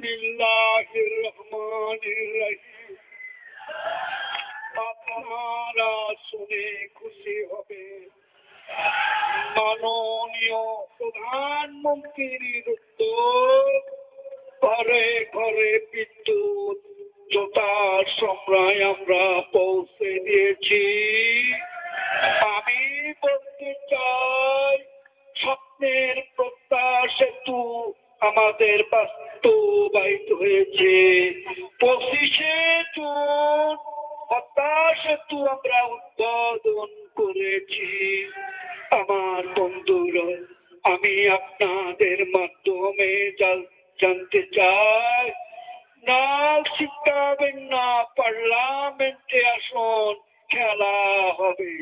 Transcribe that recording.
বিসমিল্লাহির রহমানির রহিম। আপনারা শুনে খুশি হবে, মাননীয় প্রধানমন্ত্রীর উদ্যোগ, ঘরে ঘরে বিদ্যুৎ যথার সময় আমরা পৌঁছে দিয়েছি। আমি বলতে চাই, স্বপ্নের প্রত্যা সেতু আমাদের বাস্তবায়িত হয়েছে। 25শে জুন পদ্মা সেতু আমরা উদ্বোধন করেছি। আমার বন্ধুরা, আমি আপনাদের মাধ্যমে জানতে চাই, নাক শিখাবেন না, পার্লামেন্টে আসুন, খেলা হবে।